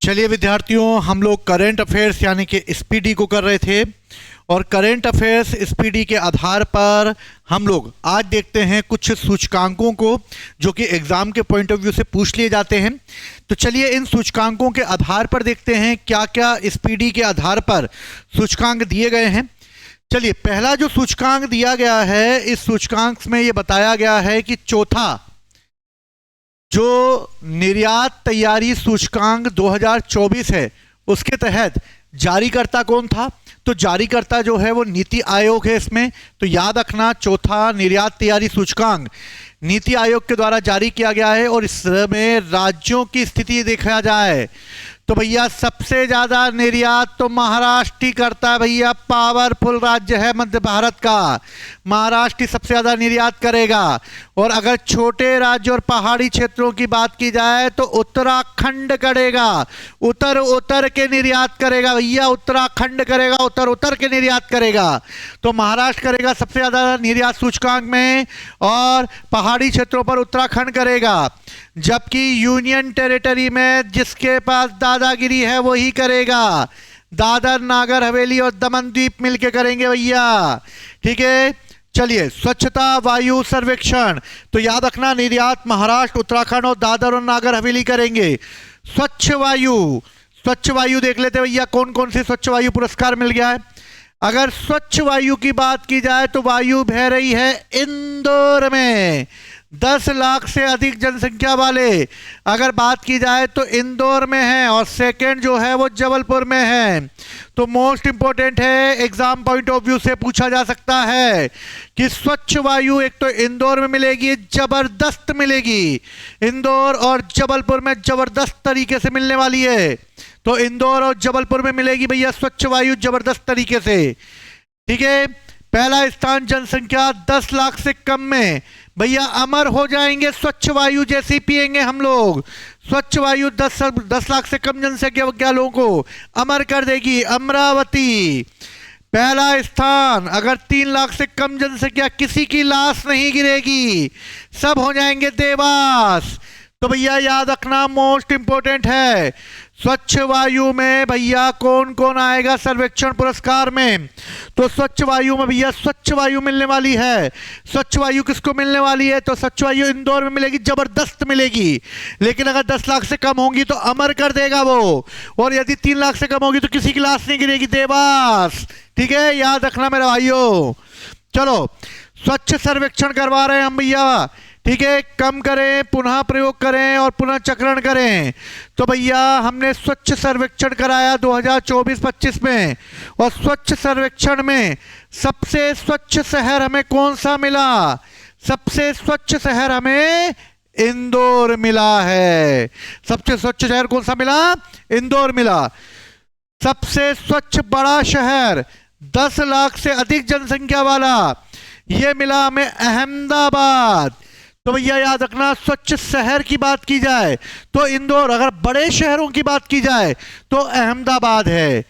चलिए विद्यार्थियों, हम लोग करंट अफेयर्स यानी कि स्पीडी को कर रहे थे और करंट अफेयर्स स्पीडी के आधार पर हम लोग आज देखते हैं कुछ सूचकांकों को जो कि एग्जाम के पॉइंट ऑफ व्यू से पूछ लिए जाते हैं। तो चलिए इन सूचकांकों के आधार पर देखते हैं क्या क्या स्पीडी के आधार पर सूचकांक दिए गए हैं। चलिए, पहला जो सूचकांक दिया गया है, इस सूचकांक में ये बताया गया है कि चौथा जो निर्यात तैयारी सूचकांक 2024 है उसके तहत जारीकर्ता कौन था। तो जारीकर्ता जो है वो नीति आयोग है इसमें। तो याद रखना, चौथा निर्यात तैयारी सूचकांक नीति आयोग के द्वारा जारी किया गया है। और इसमें राज्यों की स्थिति देखा जाए तो भैया सबसे ज्यादा निर्यात तो महाराष्ट्र ही करता है। भैया पावरफुल राज्य है मध्य भारत का, महाराष्ट्र ही सबसे ज्यादा निर्यात करेगा। और अगर छोटे राज्य और पहाड़ी क्षेत्रों की बात की जाए तो उत्तराखंड करेगा, उतर के निर्यात करेगा। भैया उत्तराखंड करेगा, उतर के निर्यात करेगा। तो महाराष्ट्र करेगा सबसे ज्यादा निर्यात सूचकांक में और पहाड़ी क्षेत्रों पर उत्तराखंड करेगा। जबकि यूनियन टेरिटरी में जिसके पास दादागिरी है वही करेगा, दादर नागर हवेली और दमन द्वीप मिलके करेंगे भैया। ठीक है, चलिए स्वच्छता वायु सर्वेक्षण, तो याद रखना निर्यात महाराष्ट्र, उत्तराखंड और दादर और नागर हवेली करेंगे। स्वच्छ वायु देख लेते भैया कौन कौन से स्वच्छ वायु पुरस्कार मिल गया है। अगर स्वच्छ वायु की बात की जाए तो वायु बह रही है इंदौर में, 10 लाख से अधिक जनसंख्या वाले अगर बात की जाए तो इंदौर में है। और सेकंड जो है वो जबलपुर में है। तो मोस्ट इंपॉर्टेंट है, एग्जाम पॉइंट ऑफ व्यू से पूछा जा सकता है कि स्वच्छ वायु एक तो इंदौर में मिलेगी, जबरदस्त मिलेगी। इंदौर और जबलपुर में जबरदस्त तरीके से मिलने वाली है। तो इंदौर और जबलपुर में मिलेगी भैया स्वच्छ वायु जबरदस्त तरीके से। ठीक है, पहला स्थान जनसंख्या 10 लाख से कम में, भैया अमर हो जाएंगे स्वच्छ वायु जैसी पिएंगे हम लोग। स्वच्छ वायु 10 लाख से कम जनसंख्या क्या लोगों को अमर कर देगी। अमरावती पहला स्थान, अगर 3 लाख से कम जनसंख्या, किसी की लाश नहीं गिरेगी, सब हो जाएंगे देवास। तो भैया याद रखना, मोस्ट इंपॉर्टेंट है स्वच्छ वायु में भैया कौन कौन आएगा सर्वेक्षण पुरस्कार में। तो स्वच्छ वायु में भैया स्वच्छ वायु मिलने वाली है। स्वच्छ वायु किसको मिलने वाली है? तो स्वच्छ वायु इंदौर में मिलेगी, जबरदस्त मिलेगी। लेकिन अगर 10 लाख से कम होंगी तो अमर कर देगा वो, और यदि 3 लाख से कम होगी तो किसी की लाश नहीं गिरेगी, देवास। ठीक है, याद रखना मेरे भाइयों। चलो स्वच्छ सर्वेक्षण करवा रहे हैं हम भैया। ठीक है, कम करें, पुनः प्रयोग करें और पुनः चक्रण करें। तो भैया हमने स्वच्छ सर्वेक्षण कराया 2024-25 में, और स्वच्छ सर्वेक्षण में सबसे स्वच्छ शहर हमें कौन सा मिला? सबसे स्वच्छ शहर हमें इंदौर मिला है। सबसे स्वच्छ शहर कौन सा मिला? इंदौर मिला। सबसे स्वच्छ बड़ा शहर 10 लाख से अधिक जनसंख्या वाला, यह मिला हमें अहमदाबाद। तो भैया याद रखना, स्वच्छ शहर की बात की जाए तो इंदौर, अगर बड़े शहरों की बात की जाए तो अहमदाबाद है।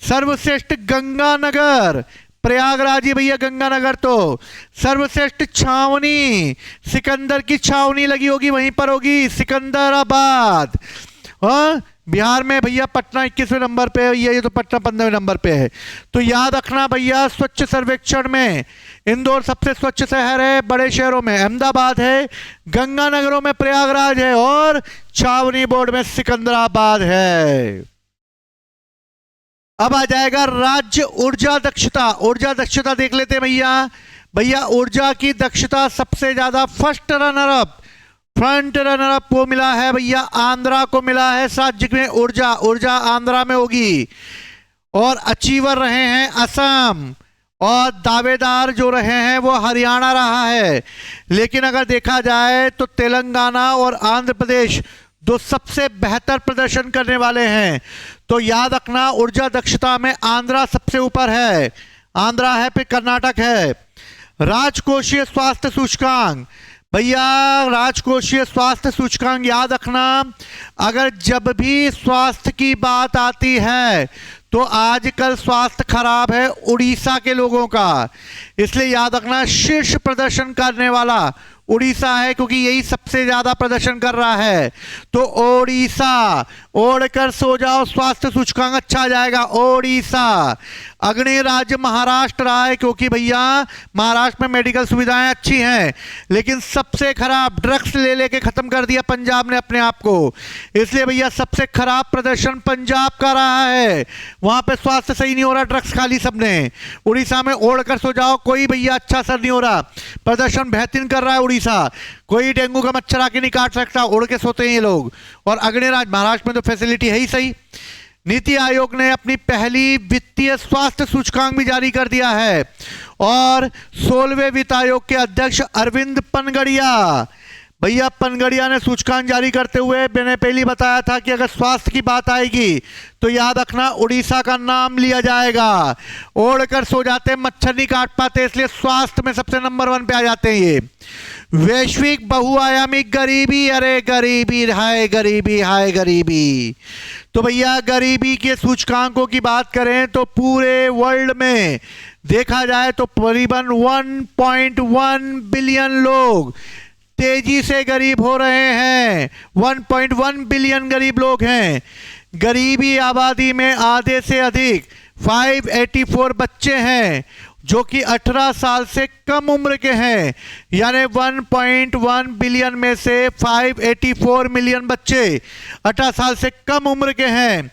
सर्वश्रेष्ठ गंगानगर, प्रयागराज ही भैया गंगानगर। तो सर्वश्रेष्ठ छावनी, सिकंदर की छावनी लगी होगी वहीं पर होगी, सिकंदराबाद। हाँ, बिहार में भैया पटना 21वें नंबर पे है, ये तो पटना 15वें नंबर पे है। तो याद रखना भैया, स्वच्छ सर्वेक्षण में इंदौर सबसे स्वच्छ शहर है, बड़े शहरों में अहमदाबाद है, गंगानगरों में प्रयागराज है और छावनी बोर्ड में सिकंदराबाद है। अब आ जाएगा राज्य ऊर्जा दक्षता। ऊर्जा दक्षता देख लेते हैं भैया ऊर्जा की दक्षता सबसे ज्यादा फ्रंट रनर अप को मिला है भैया, आंध्रा को मिला है। राज्य में ऊर्जा आंध्रा में होगी, और अचीवर रहे हैं असम, और दावेदार जो रहे हैं वो हरियाणा रहा है। लेकिन अगर देखा जाए तो तेलंगाना और आंध्र प्रदेश दो सबसे बेहतर प्रदर्शन करने वाले हैं। तो याद रखना, ऊर्जा दक्षता में आंध्रा सबसे ऊपर है, आंध्रा है, फिर कर्नाटक है। राजकोषीय स्वास्थ्य सूचकांक, भैया राजकोषीय स्वास्थ्य सूचकांक याद रखना, अगर जब भी स्वास्थ्य की बात आती है तो आजकल स्वास्थ्य खराब है उड़ीसा के लोगों का, इसलिए याद रखना शीर्ष प्रदर्शन करने वाला उड़ीसा है, क्योंकि यही सबसे ज्यादा प्रदर्शन कर रहा है। तो ओडिशा, ओढ़कर सो जाओ, स्वास्थ्य सूचकांक अच्छा आ जाएगा। ओडिशा। अग्रणी राज्य महाराष्ट्र रहा है, क्योंकि भैया महाराष्ट्र में मेडिकल सुविधाएं अच्छी हैं, लेकिन सबसे खराब ड्रग्स ले लेके खत्म कर दिया पंजाब ने अपने आप को, इसलिए भैया सबसे खराब प्रदर्शन पंजाब का रहा है। वहां पे स्वास्थ्य सही नहीं हो रहा, ड्रग्स खा ली सबने। उड़ीसा में ओढ़कर सो जाओ, कोई भैया अच्छा असर नहीं हो रहा, प्रदर्शन बेहतरीन कर रहा है उड़ीसा। कोई डेंगू का मच्छर आके नहीं काट सकता, उड़ के सोते हैं ये लोग। और अग्रणी राज्य महाराष्ट्र में तो फैसिलिटी है ही सही। नीति आयोग ने अपनी पहली वित्तीय स्वास्थ्य सूचकांक भी जारी कर दिया है, और 16वें वित्त आयोग के अध्यक्ष अरविंद पनगड़िया, भैया पनगड़िया ने सूचकांक जारी करते हुए मैंने पहले बताया था कि अगर स्वास्थ्य की बात आएगी तो याद रखना उड़ीसा का नाम लिया जाएगा। ओढ़कर सो जाते, मच्छर नहीं काट पाते, इसलिए स्वास्थ्य में सबसे नंबर 1 पे आ जाते हैं ये। वैश्विक बहुआयामी गरीबी, अरे गरीबी हाय गरीबी हाय गरीबी। तो भैया गरीबी के सूचकांकों की बात करें तो पूरे वर्ल्ड में देखा जाए तो करीबन 1.1 बिलियन लोग तेजी से गरीब हो रहे हैं। 1.1 बिलियन गरीब लोग हैं। गरीबी आबादी में आधे से अधिक 584 बच्चे हैं जो कि 18 साल से कम उम्र के हैं, यानी 1.1 बिलियन में से 584 मिलियन बच्चे 18 साल से कम उम्र के हैं।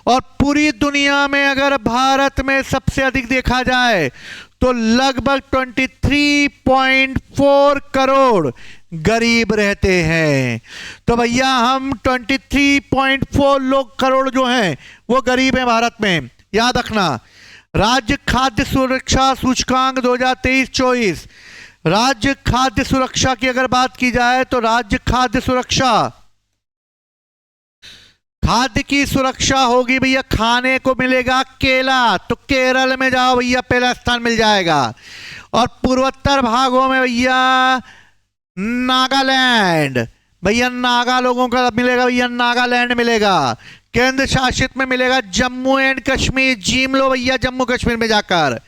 और पूरी दुनिया में अगर भारत में सबसे अधिक देखा जाए तो लगभग 23.4 करोड़ गरीब रहते हैं। तो भैया हम 23.4 लोग करोड़ जो हैं वो गरीब हैं भारत में, याद रखना। राज्य खाद्य सुरक्षा सूचकांक 2023-24, राज्य खाद्य सुरक्षा की अगर बात की जाए तो राज्य खाद्य सुरक्षा, खाद्य की सुरक्षा होगी भैया, खाने को मिलेगा केला, तो केरल में जाओ भैया पहला स्थान मिल जाएगा। और पूर्वोत्तर भागों में भैया नागालैंड, भैया नागा लोगों का मिलेगा, भैया नागालैंड मिलेगा। केंद्र शासित में मिलेगा जम्मू एंड कश्मीर, जीम लो भैया जम्मू कश्मीर में जाकर।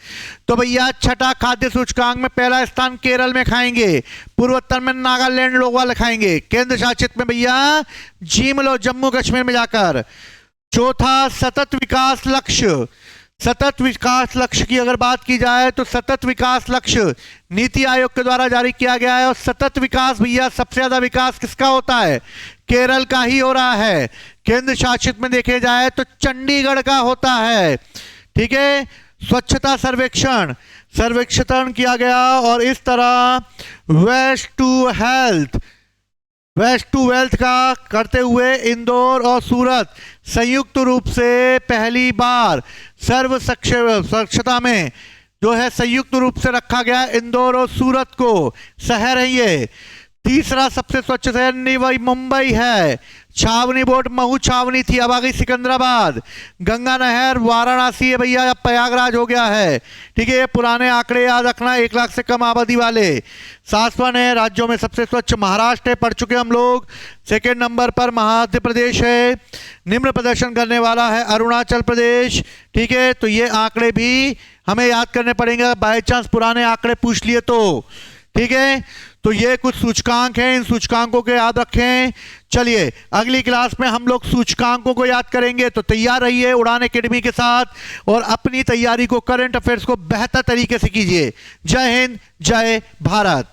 तो भैया छठा खाद्य सूचकांक में पहला स्थान केरल में खाएंगे, पूर्वोत्तर में नागालैंड लोग वाले खाएंगे, केंद्र शासित में भैया जीम लो जम्मू कश्मीर में जाकर। चौथा सतत विकास लक्ष्य, सतत विकास लक्ष्य की अगर बात की जाए तो सतत विकास लक्ष्य नीति आयोग के द्वारा जारी किया गया है। और सतत विकास भैया सबसे ज्यादा विकास किसका होता है? केरल का ही हो रहा है। केंद्र शासित में देखे जाए तो चंडीगढ़ का होता है। ठीक है, स्वच्छता सर्वेक्षण किया गया और इस तरह वेस्ट टू वेल्थ का करते हुए इंदौर और सूरत संयुक्त रूप से पहली बार सर्व स्वच्छता में जो है संयुक्त रूप से रखा गया इंदौर और सूरत को शहर है ये। तीसरा सबसे स्वच्छ शहर वही मुंबई है। छावनी बोर्ड महू छावनी थी, अब आ गई सिकंदराबाद। गंगा नहर वाराणसी है भैया, अब प्रयागराज हो गया है। ठीक है, ये पुराने आंकड़े याद रखना, 1 लाख से कम आबादी वाले। 7वां है राज्यों में सबसे स्वच्छ महाराष्ट्र है, पढ़ चुके हम लोग। सेकेंड नंबर पर मध्य प्रदेश है। निम्न प्रदर्शन करने वाला है अरुणाचल प्रदेश। ठीक है, तो ये आंकड़े भी हमें याद करने पड़ेंगे, बाई चांस पुराने आंकड़े पूछ लिए तो। ठीक है, तो ये कुछ सूचकांक हैं, इन सूचकांकों को याद रखें। चलिए अगली क्लास में हम लोग सूचकांकों को याद करेंगे, तो तैयार रहिए उड़ान एकेडमी के साथ और अपनी तैयारी को, करंट अफेयर्स को बेहतर तरीके से कीजिए। जय हिंद, जय भारत।